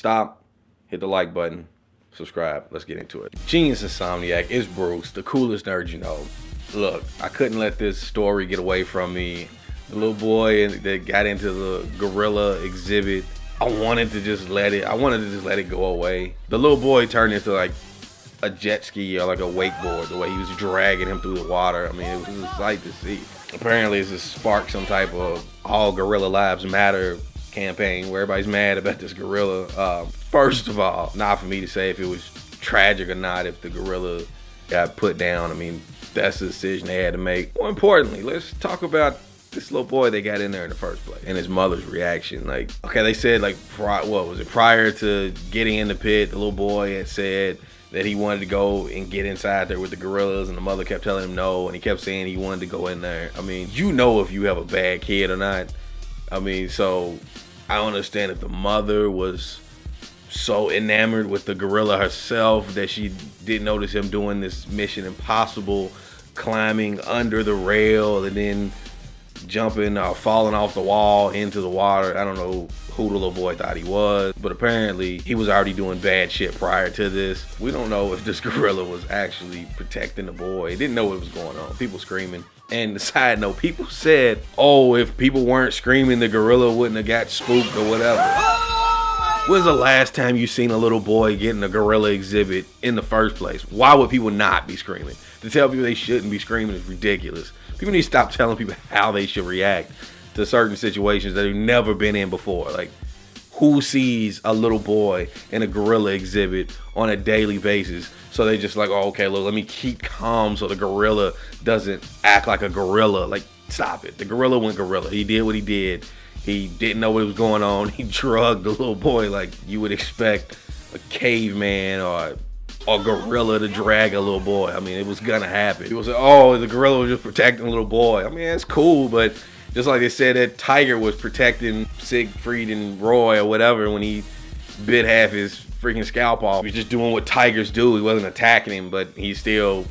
Stop, hit the like button, subscribe. Let's get into it. Genius Insomniac is Bruce, the coolest nerd you know. Look, I couldn't let this story get away from me. The little boy that got into the gorilla exhibit, I wanted to just let it go away. The little boy turned into like a jet ski or like a wakeboard, the way he was dragging him through the water. I mean, it was a sight to see. Apparently it's just sparked some type of all gorilla lives matter campaign where everybody's mad about this gorilla. First of all, not for me to say if it was tragic or not if the gorilla got put down. I mean, that's the decision they had to make. More importantly, let's talk about this little boy they got in there in the first place and his mother's reaction. Like, okay, they said like, what was it? Prior to getting in the pit, the little boy had said that he wanted to go and get inside there with the gorillas, and the mother kept telling him no, and he kept saying he wanted to go in there. I mean, you know if you have a bad kid or not. I mean, so I don't understand if the mother was so enamored with the gorilla herself that she didn't notice him doing this Mission Impossible, climbing under the rail and then jumping or falling off the wall into the water. I don't know who the little boy thought he was, but apparently he was already doing bad shit prior to this. We don't know if this gorilla was actually protecting the boy. He didn't know what was going on. People screaming. And the side note, people said, oh, if people weren't screaming, the gorilla wouldn't have got spooked or whatever. When's the last time you seen a little boy get in a gorilla exhibit in the first place? Why would people not be screaming? To tell people they shouldn't be screaming is ridiculous. People need to stop telling people how they should react to certain situations that they've never been in before. Like, who sees a little boy in a gorilla exhibit on a daily basis? So they just like, oh, okay, look, let me keep calm so the gorilla doesn't act like a gorilla. Like, stop it. The gorilla went gorilla. He did what he did. He didn't know what was going on. He drugged the little boy like you would expect a caveman or a gorilla to drag a little boy. I mean, it was gonna happen. People say, oh, the gorilla was just protecting a little boy. I mean, that's cool, but just like they said that tiger was protecting Siegfried and Roy or whatever when he bit half his freaking scalp off. He was just doing what tigers do. He wasn't attacking him, but he still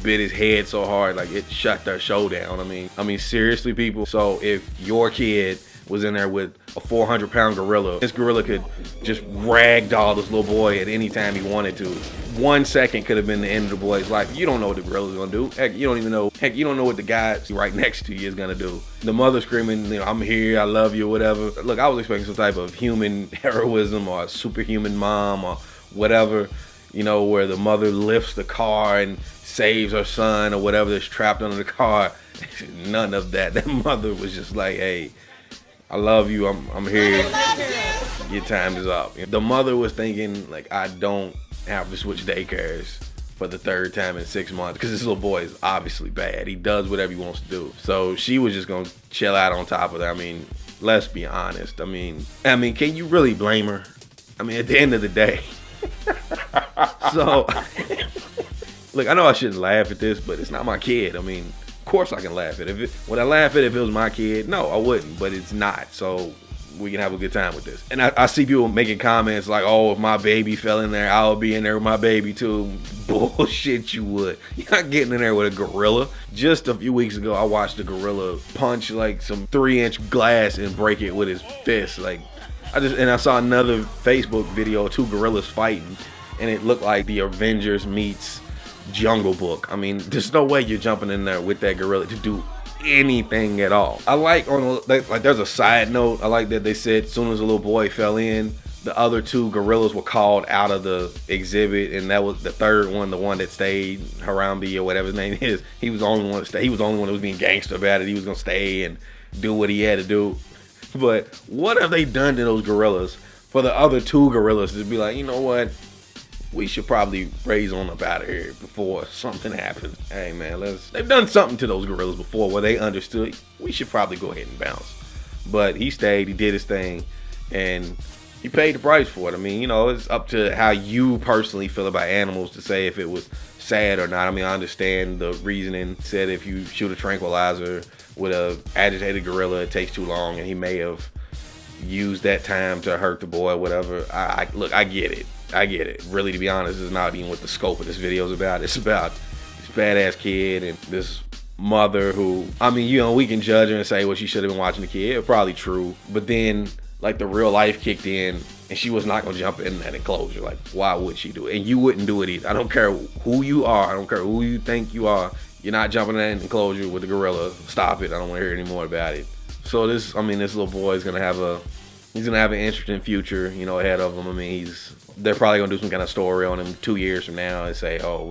bit his head so hard like it shut their show down. I mean, seriously, people. So if your kid was in there with a 400-pound gorilla, this gorilla could just ragdoll this little boy at any time he wanted to. 1 second could have been the end of the boy's life. You don't know what the gorilla's gonna do. Heck, you don't know what the guy right next to you is gonna do. The mother screaming, you know, I'm here, I love you, whatever. Look, I was expecting some type of human heroism or a superhuman mom or whatever, you know, where the mother lifts the car and saves her son or whatever that's trapped under the car. None of that. That mother was just like, hey, I love you, I'm here, your time is up. The mother was thinking, like, I don't have to switch daycares for the third time in 6 months because this little boy is obviously bad. He does whatever he wants to do. So she was just gonna chill out on top of that. I mean, let's be honest. I mean, can you really blame her? I mean, at the end of the day. So, look, I know I shouldn't laugh at this, but it's not my kid. I mean, of course I can laugh at it. Would I laugh at it if it was my kid? No, I wouldn't, but it's not. So we can have a good time with this. And I see people making comments like, oh, if my baby fell in there, I would be in there with my baby too. Bullshit, you would. You're not getting in there with a gorilla. Just a few weeks ago, I watched a gorilla punch like some 3-inch glass and break it with his fist. Like, I saw another Facebook video of 2 gorillas fighting, and it looked like the Avengers meets Jungle Book. I mean, there's no way you're jumping in there with that gorilla to do anything at all. I like there's a side note. I like that they said as soon as the little boy fell in, the other 2 gorillas were called out of the exhibit, and that was the third one, the one that stayed, Harambe or whatever his name is. He was the only one to stay. He was the only one that was being gangster about it. He was gonna stay and do what he had to do. But what have they done to those gorillas for the other 2 gorillas to be like, you know what? We should probably raise on up out of here before something happens. Hey man, they've done something to those gorillas before where they understood we should probably go ahead and bounce. But he stayed, he did his thing, and he paid the price for it. I mean, you know, it's up to how you personally feel about animals to say if it was sad or not. I mean, I understand the reasoning. Said if you shoot a tranquilizer with a agitated gorilla, it takes too long, and he may have used that time to hurt the boy, whatever. Look, I get it. Really, to be honest, this is not even what the scope of this video is about. It's about this badass kid and this mother who, I mean, you know, we can judge her and say, well, she should have been watching the kid. Probably true. But then, like, the real life kicked in and she was not gonna jump in that enclosure. Like, why would she do it? And you wouldn't do it either. I don't care who you are. I don't care who you think you are. You're not jumping in that enclosure with the gorilla. Stop it. I don't want to hear any more about it. So this little boy is gonna have he's gonna have an interesting future, you know, ahead of him. I mean, they're probably gonna do some kind of story on him 2 years from now and say, oh,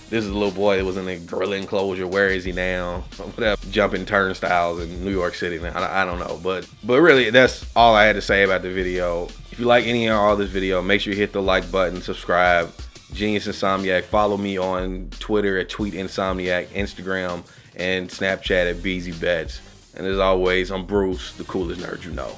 this is a little boy that was in a gorilla enclosure. Where is he now? Whatever. Jumping turnstiles in New York City now. I don't know. But really, that's all I had to say about the video. If you like any or all this video, make sure you hit the like button, subscribe. Genius Insomniac. Follow me on Twitter at TweetInsomniac, Instagram, and Snapchat at BZBets. And as always, I'm Bruce, the coolest nerd you know.